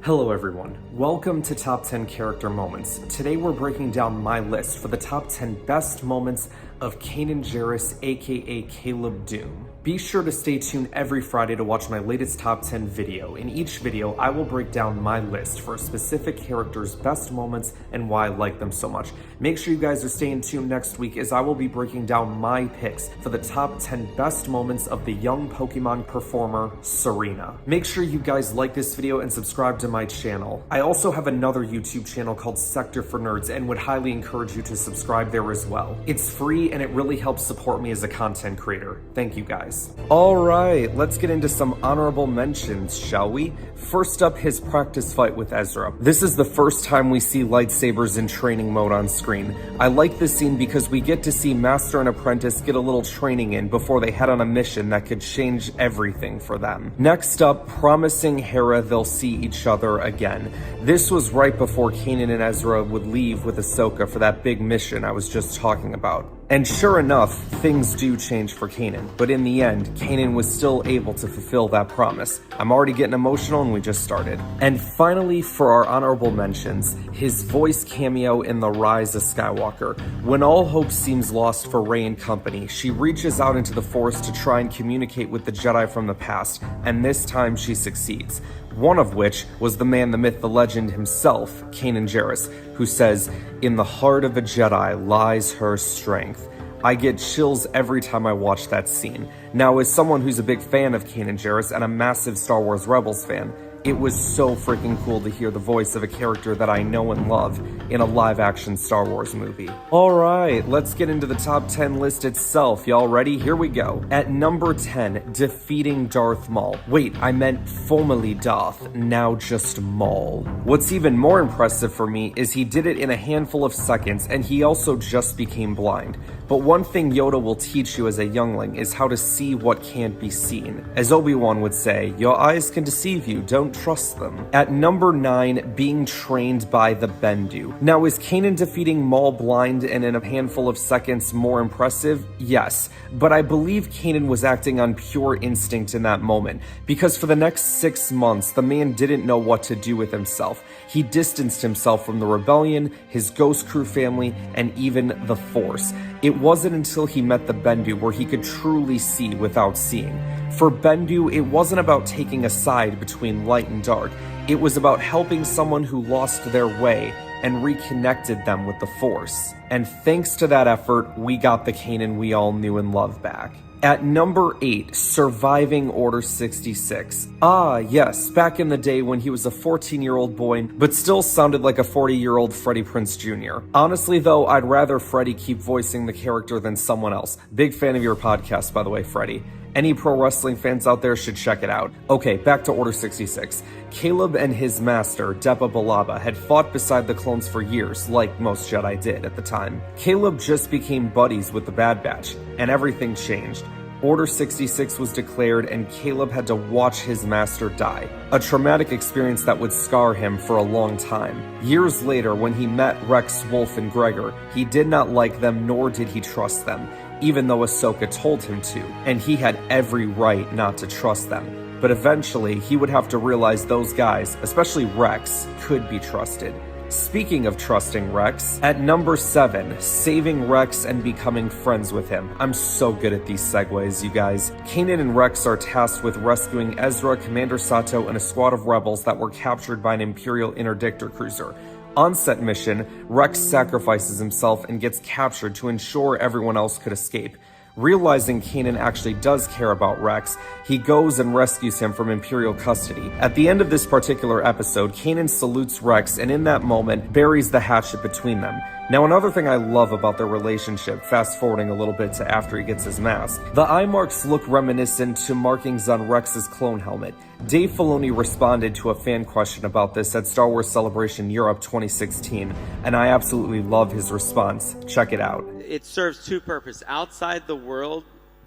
Hello everyone, welcome to Top 10 Character Moments. Today we're breaking down my list for the top 10 best moments of Kanan Jarrus, aka Caleb Doom. Be sure to stay tuned every Friday to watch my latest top 10 video. In each video, I will break down my list for a specific character's best moments and why I like them so much. Make sure you guys are staying tuned next week as I will be breaking down my picks for the top 10 best moments of the young Pokemon performer, Serena. Make sure you guys like this video and subscribe to my channel. I also have another YouTube channel called Sector for Nerds and would highly encourage you to subscribe there as well. It's free and it really helps support me as a content creator. Thank you guys. Alright, let's get into some honorable mentions, shall we? First up, his practice fight with Ezra. This is the first time we see lightsabers in training mode on screen. I like this scene because we get to see Master and Apprentice get a little training in before they head on a mission that could change everything for them. Next up, promising Hera they'll see each other again. This was right before Kanan and Ezra would leave with Ahsoka for that big mission I was just talking about. And sure enough, things do change for Kanan, but in the end, Kanan was still able to fulfill that promise. I'm already getting emotional and we just started. And finally, for our honorable mentions, his voice cameo in The Rise of Skywalker. When all hope seems lost for Rey and company, she reaches out into the Force to try and communicate with the Jedi from the past, and this time she succeeds. One of which was the man, the myth, the legend himself, Kanan Jarrus, who says, "In the heart of a Jedi lies her strength." I get chills every time I watch that scene. Now, as someone who's a big fan of Kanan Jarrus and a massive Star Wars Rebels fan, it was so freaking cool to hear the voice of a character that I know and love in a live-action Star Wars movie. Alright, let's get into the top 10 list itself. Y'all ready? Here we go. At number 10, defeating Darth Maul. Wait, I meant formerly Darth, now just Maul. What's even more impressive for me is he did it in a handful of seconds, and he also just became blind. But one thing Yoda will teach you as a youngling is how to see what can't be seen. As Obi-Wan would say, your eyes can deceive you, don't trust them. At number 9, being trained by the Bendu. Now, is Kanan defeating Maul blind and in a handful of seconds more impressive? Yes, but I believe Kanan was acting on pure instinct in that moment, because for the next 6 months, the man didn't know what to do with himself. He distanced himself from the rebellion, his Ghost Crew family, and even the Force. It wasn't until he met the Bendu where he could truly see without seeing. For Bendu, it wasn't about taking a side between light and dark. It was about helping someone who lost their way and reconnected them with the Force. And thanks to that effort, we got the Kanan we all knew and loved back. At number 8, surviving Order 66. Ah, yes, back in the day when he was a 14-year-old boy, but still sounded like a 40-year-old Freddie Prinze Jr. Honestly, though, I'd rather Freddie keep voicing the character than someone else. Big fan of your podcast, by the way, Freddie. Any pro wrestling fans out there should check it out. Okay, back to Order 66. Caleb and his master, Depa Billaba, had fought beside the clones for years, like most Jedi did at the time. Caleb just became buddies with the Bad Batch, and everything changed. Order 66 was declared and Caleb had to watch his master die. A traumatic experience that would scar him for a long time. Years later, when he met Rex, Wolf, and Gregor, he did not like them nor did he trust them, even though Ahsoka told him to, and he had every right not to trust them. But eventually, he would have to realize those guys, especially Rex, could be trusted. Speaking of trusting Rex, at number 7, saving Rex and becoming friends with him. I'm so good at these segues, you guys. Kanan and Rex are tasked with rescuing Ezra, Commander Sato, and a squad of rebels that were captured by an Imperial interdictor cruiser. On set mission, Rex sacrifices himself and gets captured to ensure everyone else could escape. Realizing Kanan actually does care about Rex, he goes and rescues him from Imperial custody. At the end of this particular episode, Kanan salutes Rex and in that moment buries the hatchet between them. Now, another thing I love about their relationship, fast forwarding a little bit to after he gets his mask, the eye marks look reminiscent to markings on Rex's clone helmet. Dave Filoni responded to a fan question about this at Star Wars Celebration Europe 2016, and I absolutely love his response. Check it out. It serves two purposes. Outside the world,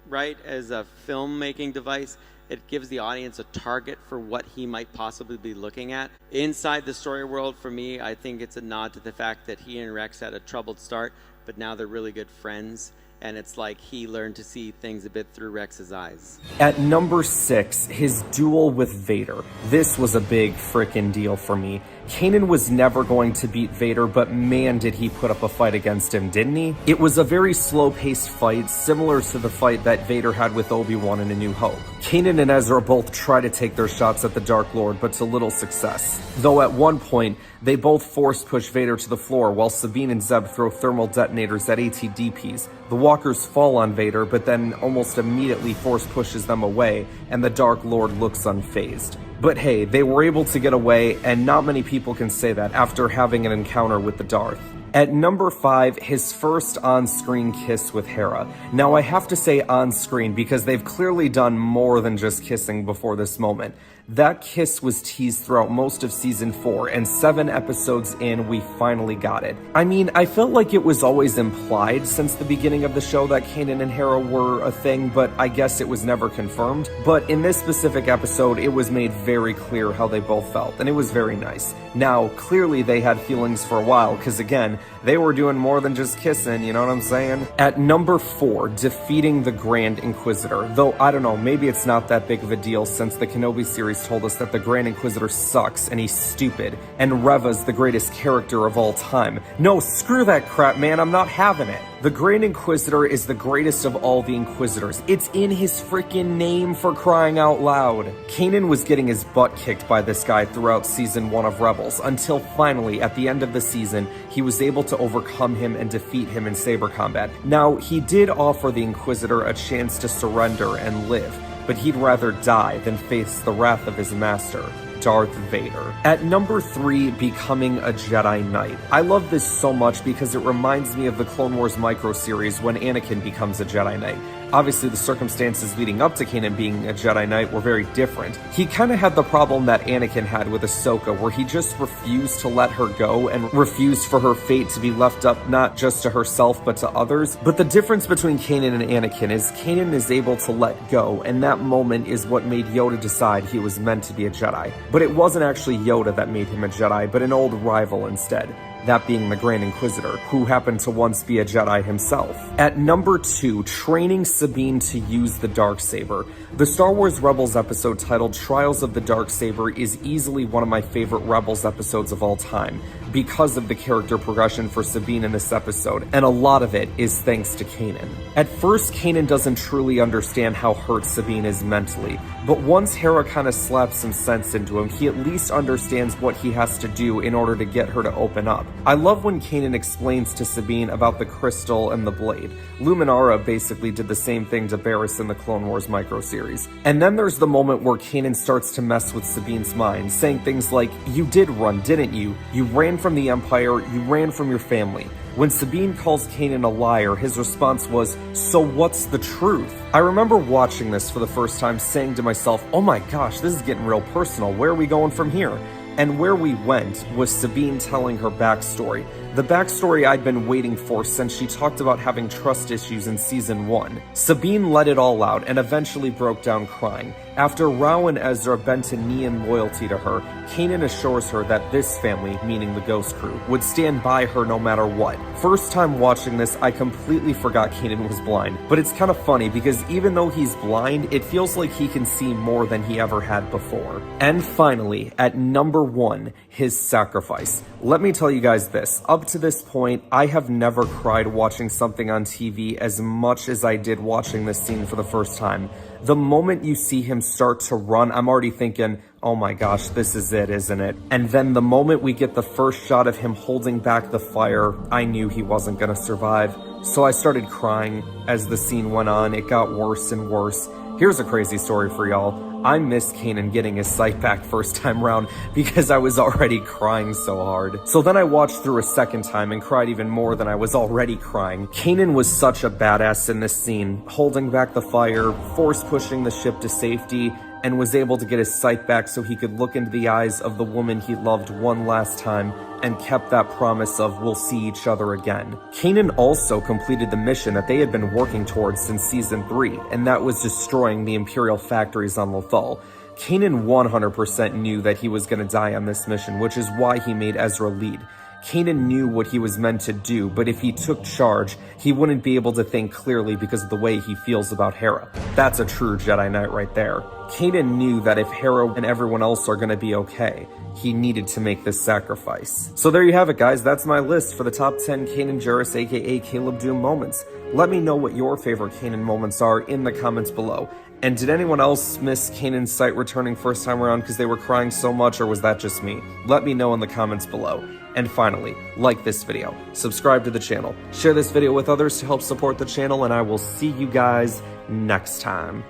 right, as a filmmaking device, it gives the audience a target for what he might possibly be looking at. Inside the story world, for me, I think it's a nod to the fact that he and Rex had a troubled start, but now they're really good friends. and it's like he learned to see things a bit through Rex's eyes. At number 6, his duel with Vader. This was a big frickin' deal for me. Kanan was never going to beat Vader, but man did he put up a fight against him, didn't he? It was a very slow-paced fight, similar to the fight that Vader had with Obi-Wan in A New Hope. Kanan and Ezra both try to take their shots at the Dark Lord, but to little success. Though at one point, they both force push Vader to the floor while Sabine and Zeb throw thermal detonators at AT-DPs. The walkers fall on Vader, but then almost immediately force pushes them away, and the Dark Lord looks unfazed. But hey, they were able to get away, and not many people can say that after having an encounter with the Darth. At number 5, his first on-screen kiss with Hera. Now I have to say on-screen because they've clearly done more than just kissing before this moment. That kiss was teased throughout most of season 4, and 7 episodes in, we finally got it. I mean, I felt like it was always implied since the beginning of the show that Kanan and Hera were a thing, but I guess it was never confirmed. But in this specific episode, it was made very clear how they both felt, and it was very nice. Now, clearly they had feelings for a while, because again, they were doing more than just kissing, you know what I'm saying? At number 4, defeating the Grand Inquisitor. Though, I don't know, maybe it's not that big of a deal since the Kenobi series told us that the Grand Inquisitor sucks and he's stupid, and Reva's the greatest character of all time. No, screw that crap, man, I'm not having it. The Grand Inquisitor is the greatest of all the Inquisitors. It's in his freaking name, for crying out loud. Kanan was getting his butt kicked by this guy throughout season 1 of Rebels, until finally, at the end of the season, he was able to overcome him and defeat him in saber combat. Now, he did offer the Inquisitor a chance to surrender and live, but he'd rather die than face the wrath of his master, Darth Vader. At number 3, becoming a Jedi Knight. I love this so much because it reminds me of the Clone Wars micro-series when Anakin becomes a Jedi Knight. Obviously, the circumstances leading up to Kanan being a Jedi Knight were very different. He kind of had the problem that Anakin had with Ahsoka, where he just refused to let her go and refused for her fate to be left up not just to herself but to others. But the difference between Kanan and Anakin is Kanan is able to let go, and that moment is what made Yoda decide he was meant to be a Jedi. But it wasn't actually Yoda that made him a Jedi, but an old rival instead. That being the Grand Inquisitor, who happened to once be a Jedi himself. At number 2, training Sabine to use the Darksaber. The Star Wars Rebels episode titled Trials of the Darksaber is easily one of my favorite Rebels episodes of all time, because of the character progression for Sabine in this episode, and a lot of it is thanks to Kanan. At first, Kanan doesn't truly understand how hurt Sabine is mentally, but once Hera kind of slaps some sense into him, he at least understands what he has to do in order to get her to open up. I love when Kanan explains to Sabine about the crystal and the blade. Luminara basically did the same thing to Barriss in the Clone Wars micro-series. And then there's the moment where Kanan starts to mess with Sabine's mind, saying things like, "You did run, didn't you? You ran from the Empire, you ran from your family." When Sabine calls Kanan a liar, his response was, "So what's the truth?" I remember watching this for the first time saying to myself, oh my gosh, this is getting real personal, where are we going from here? And where we went was Sabine telling her backstory. The backstory I'd been waiting for since she talked about having trust issues in season 1. Sabine let it all out and eventually broke down crying. After Rao and Ezra bent a knee in loyalty to her, Kanan assures her that this family, meaning the Ghost Crew, would stand by her no matter what. First time watching this, I completely forgot Kanan was blind, but it's kind of funny because even though he's blind, it feels like he can see more than he ever had before. And finally, at number 1, his sacrifice. Let me tell you guys this, up to this point, I have never cried watching something on TV as much as I did watching this scene for the first time. The moment you see him start to run, I'm already thinking, oh my gosh, this is it, isn't it? And then the moment we get the first shot of him holding back the fire, I knew he wasn't gonna survive. So I started crying. As the scene went on, it got worse and worse. Here's a crazy story for y'all. I missed Kanan getting his sight back first time round because I was already crying so hard. So then I watched through a second time and cried even more than I was already crying. Kanan was such a badass in this scene, holding back the fire, force pushing the ship to safety, and was able to get his sight back so he could look into the eyes of the woman he loved one last time and kept that promise of we'll see each other again. Kanan also completed the mission that they had been working towards since season 3, and that was destroying the Imperial factories on Lothal. Kanan 100% knew that he was going to die on this mission, which is why he made Ezra lead. Kanan knew what he was meant to do, but if he took charge, he wouldn't be able to think clearly because of the way he feels about Hera. That's a true Jedi Knight right there. Kanan knew that if Hera and everyone else are gonna be okay, he needed to make this sacrifice. So there you have it, guys. That's my list for the top 10 Kanan Jarrus, aka Caleb Doom moments. Let me know what your favorite Kanan moments are in the comments below. And did anyone else miss Kanan's sight returning first time around because they were crying so much, or was that just me? Let me know in the comments below. And finally, like this video, subscribe to the channel, share this video with others to help support the channel, and I will see you guys next time.